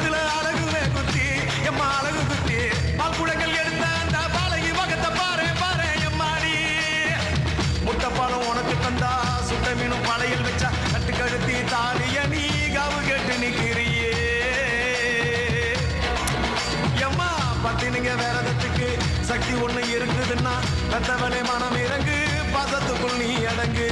கழுத்துல அழகுவே குத்தி எம்மா அழகு குத்தி பால் குடங்கள் எடுத்த அந்த பாலகி வகத்தை பாரு பாரு எம்மாடி முட்டைப்பாலம் உனக்கு தந்தா சுட்ட மீனும் பழையில் வச்சா கட்டு கழுத்தி தாலிய நீ காவு கேட்டு நிக்கிறியே எம்மா பத்தினிங்க வேறதத்துக்கு சக்தி ஒண்ணு இருக்குதுன்னா பெத்தவனே மனம் இறங்கு பாசத்துக்குள் நீ அடங்கு